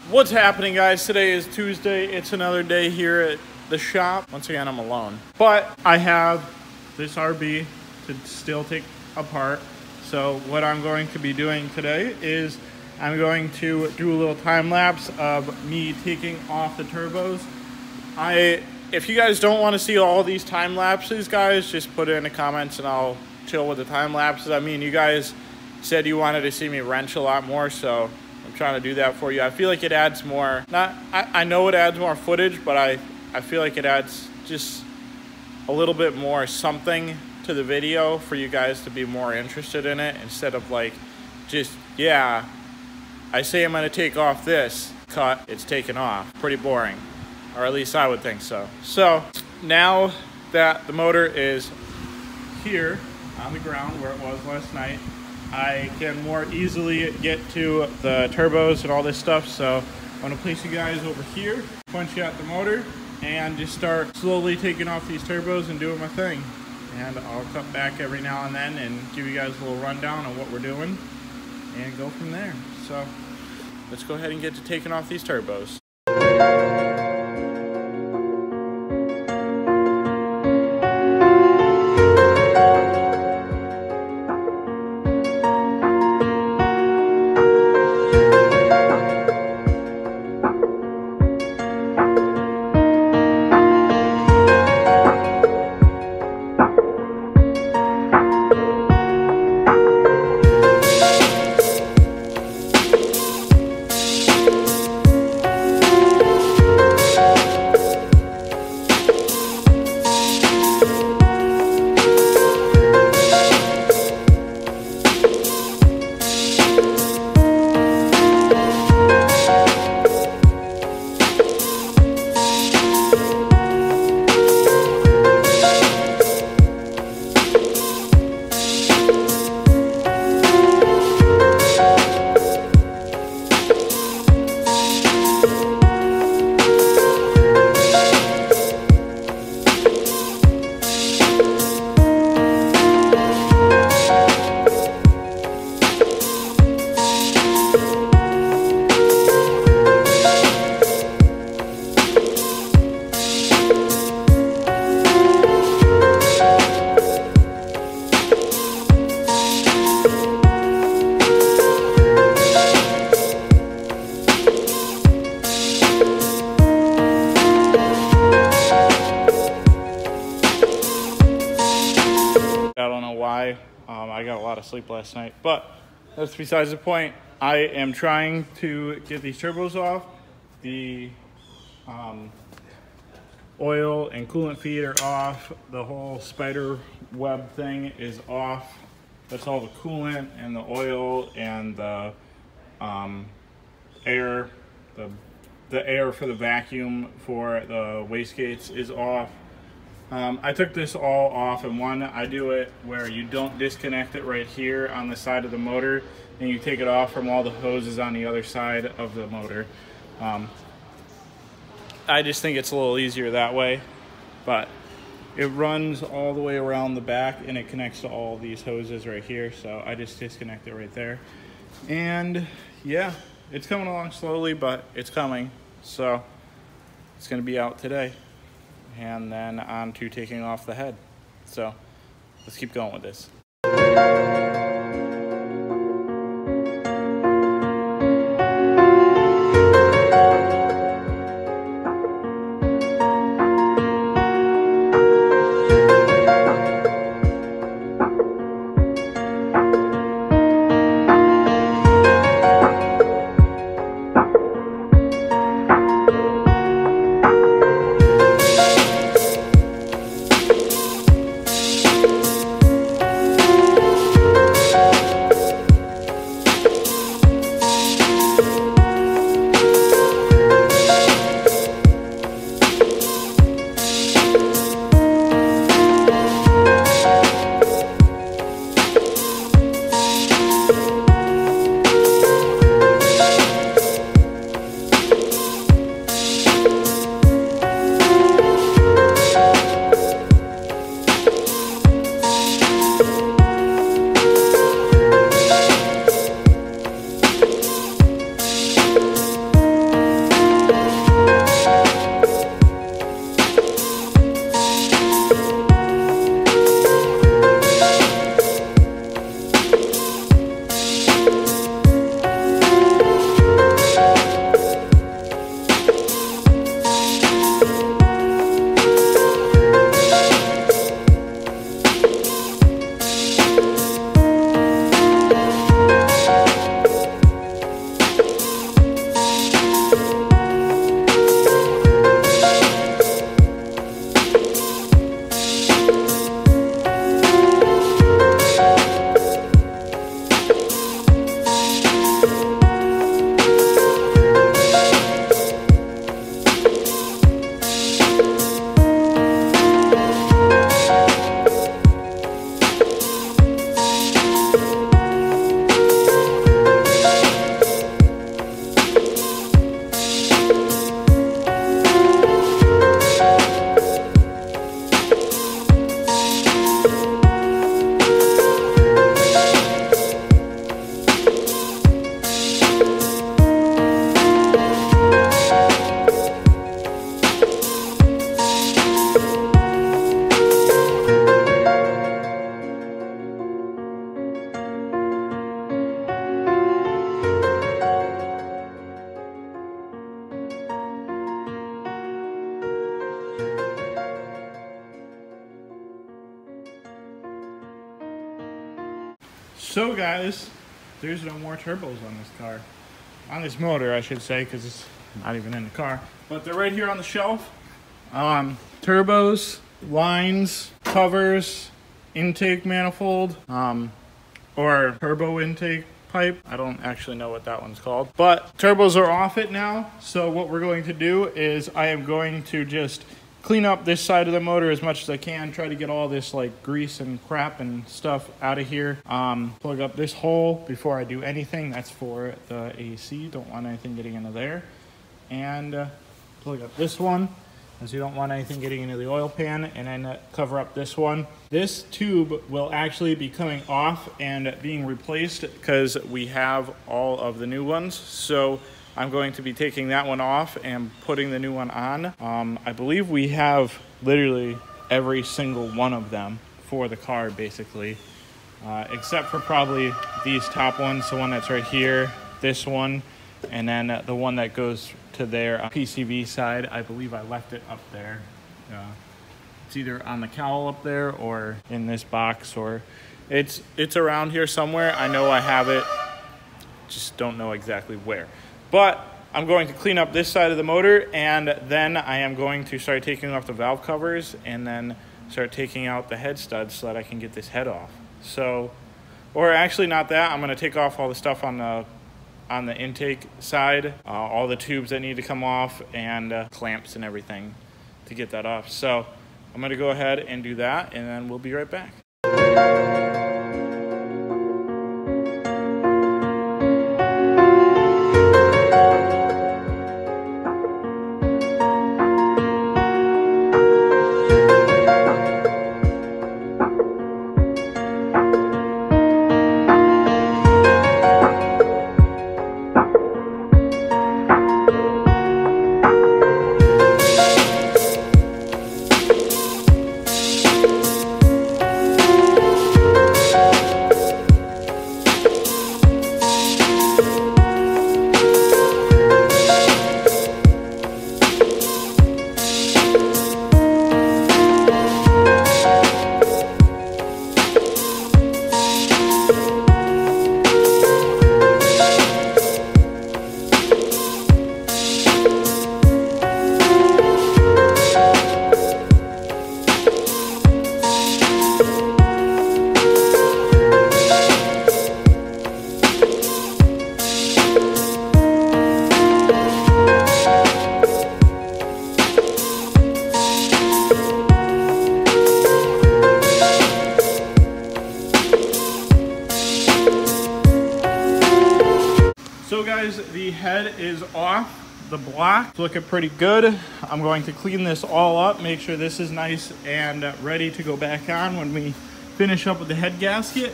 What's happening, guys? Today is Tuesday. It's another day here at the shop. Once again, I'm alone, but I have this RB to still take apart. So what I'm going to be doing today is I'm going to do a little time lapse of me taking off the turbos. If you guys don't want to see all these time lapses, guys, just put it in the comments and I'll chill with the time lapses. I mean, you guys said you wanted to see me wrench a lot more, so I'm trying to do that for you. I feel like it adds more, I know it adds more footage, but I feel like it adds just a little bit more something to the video for you guys to be more interested in it, instead of like just, yeah, I say I'm gonna take off this, cut, it's taken off. Pretty boring, or at least I would think so. So now that the motor is here on the ground where it was last night, I can more easily get to the turbos and all this stuff. So I'm gonna place you guys over here, punch out the motor, and just start slowly taking off these turbos and doing my thing. And I'll cut back every now and then and give you guys a little rundown on what we're doing and go from there. So let's go ahead and get to taking off these turbos. I got a lot of sleep last night, but that's besides the point. I am trying to get these turbos off. The oil and coolant feed are off. The whole spider web thing is off. That's all the coolant and the oil and the air. The air for the vacuum for the wastegates is off. I took this all off in one. I do it where you don't disconnect it right here on the side of the motor, and you take it off from all the hoses on the other side of the motor. I just think it's a little easier that way, but it runs all the way around the back and it connects to all these hoses right here, so I just disconnect it right there. And yeah, it's coming along slowly, but it's coming, so it's going to be out today. And then on to taking off the head. So let's keep going with this. So guys, there's no more turbos on this car. On this motor, I should say, because it's not even in the car. But they're right here on the shelf. Turbos, lines, covers, intake manifold, or turbo intake pipe. I don't actually know what that one's called. But turbos are off it now. So what we're going to do is I am going to just clean up this side of the motor as much as I can. Try to get all this like grease and crap and stuff out of here. Plug up this hole before I do anything. That's for the AC. Don't want anything getting into there. And plug up this one, as you don't want anything getting into the oil pan, and then cover up this one. This tube will actually be coming off and being replaced because we have all of the new ones. So I'm going to be taking that one off and putting the new one on. I believe we have literally every single one of them for the car, basically, except for probably these top ones, the one that's right here, this one, and then the one that goes to their PCV side. I believe I left it up there. It's either on the cowl up there or in this box, or it's around here somewhere. I know I have it, just don't know exactly where. But I'm going to clean up this side of the motor, and then I am going to start taking off the valve covers and then start taking out the head studs so that I can get this head off. So, or actually not that, I'm going to take off all the stuff on the intake side, all the tubes that need to come off, and clamps and everything to get that off. So I'm going to go ahead and do that, and then we'll be right back. So guys, the head is off the block. It's looking pretty good. I'm going to clean this all up, make sure this is nice and ready to go back on when we finish up with the head gasket.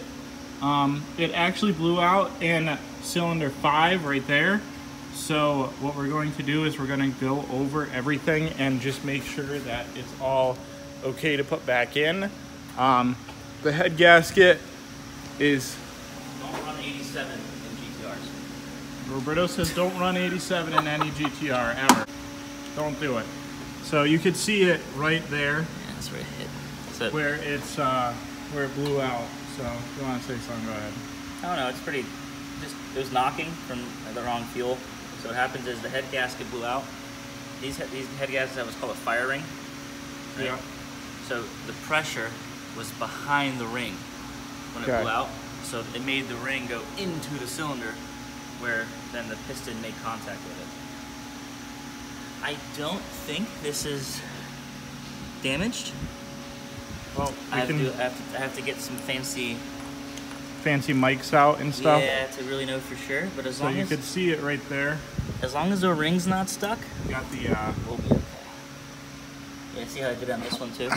It actually blew out in cylinder 5 right there. So what we're going to do is we're going to go over everything and just make sure that it's all okay to put back in. The head gasket is... Don't run 87 in GTRs. Roberto says don't run 87 in any GTR ever. Don't do it. So you could see it right there. Yeah, that's where it hit. So, where it's where it blew out. So if you want to say something, go ahead. I don't know. It's pretty. It was knocking from the wrong fuel. So what happens is the head gasket blew out. These head gaskets have what's called a fire ring. Right? Yeah. So the pressure was behind the ring when it blew out. So it made the ring go into the cylinder, where then the piston made contact with it. I don't think this is damaged. Well, I have to get some fancy mics out and stuff. Yeah, to really know for sure. But as long as you could see it right there. As long as the ring's not stuck, you got the we'll be okay. Yeah, see how I did on this one too.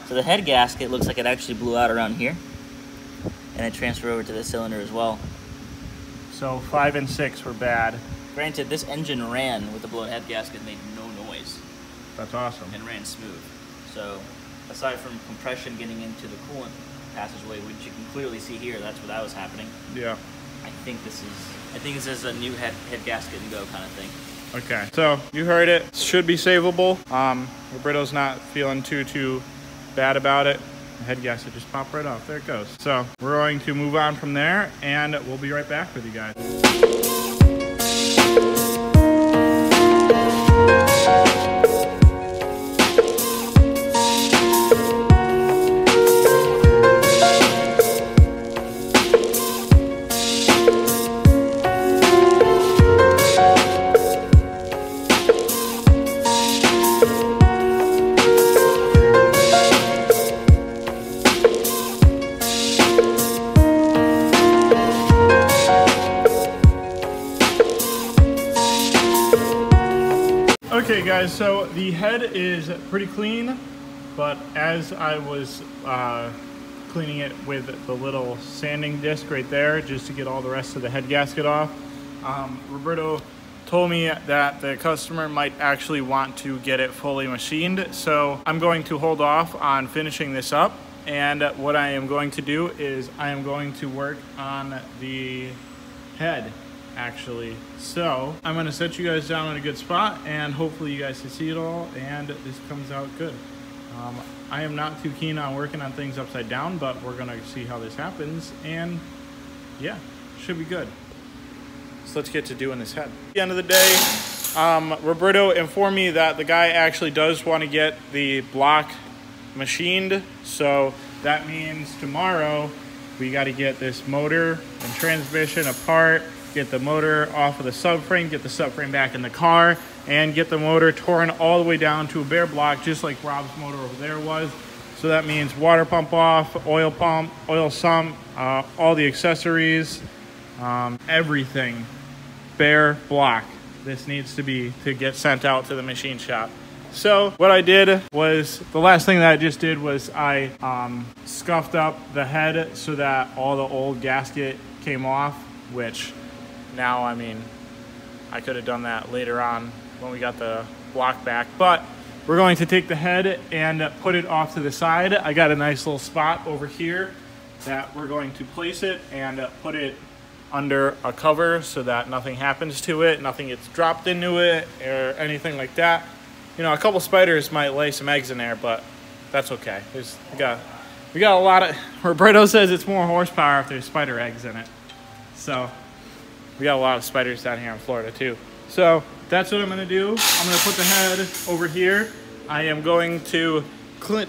So the head gasket looks like it actually blew out around here, and it transferred over to the cylinder as well. So 5 and 6 were bad. Granted, this engine ran with the blown head gasket, made no noise. That's awesome. And ran smooth. So aside from compression getting into the coolant passageway, which you can clearly see here, that's where that was happening. Yeah. I think this is a new head gasket and go kind of thing. Okay, so you heard it. Should be savable. Roberto's not feeling too bad about it. The head gasket just popped right off. There it goes. So we're going to move on from there, and we'll be right back with you guys. Okay guys, so the head is pretty clean, but as I was cleaning it with the little sanding disc right there, just to get all the rest of the head gasket off, Roberto told me that the customer might actually want to get it fully machined. So I'm going to hold off on finishing this up. And what I am going to do is I am going to work on the head actually. So I'm going to set you guys down in a good spot, and hopefully you guys can see it all and this comes out good. I am not too keen on working on things upside down, but we're going to see how this happens, and yeah, should be good. So let's get to doing this head. At the end of the day, Roberto informed me that the guy actually does want to get the block machined, so that means tomorrow we got to get this motor and transmission apart, get the motor off of the subframe, get the subframe back in the car, and get the motor torn all the way down to a bare block, just like Rob's motor over there was. So that means water pump off, oil pump, oil sump, all the accessories, everything, bare block. This needs to be to get sent out to the machine shop. So what I did was, the last thing that I just did was I scuffed up the head so that all the old gasket came off, which now, I mean, I could have done that later on when we got the block back, but we're going to take the head and put it off to the side. I got a nice little spot over here that we're going to place it and put it under a cover so that nothing happens to it, nothing gets dropped into it or anything like that. You know, a couple spiders might lay some eggs in there, but that's okay. We got a lot of, Roberto says it's more horsepower if there's spider eggs in it. So we got a lot of spiders down here in Florida too. So that's what I'm gonna do. I'm gonna put the head over here. I am going to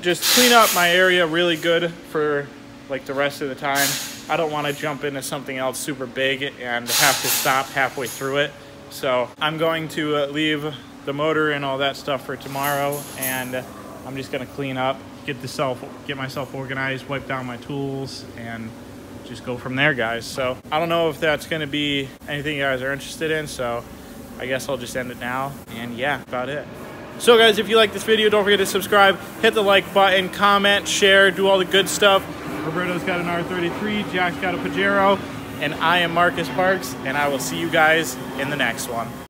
just clean up my area really good for like the rest of the time. I don't wanna jump into something else super big and have to stop halfway through it. So I'm going to leave the motor and all that stuff for tomorrow, and I'm just gonna clean up, get myself organized, wipe down my tools, and just go from there, guys. So I don't know if that's gonna be anything you guys are interested in, so I guess I'll just end it now, and yeah, about it. So guys, if you like this video, don't forget to subscribe, hit the like button, comment, share, do all the good stuff. Roberto's got an R33, Jack's got a Pajero, and I am Marcus Parks, and I will see you guys in the next one.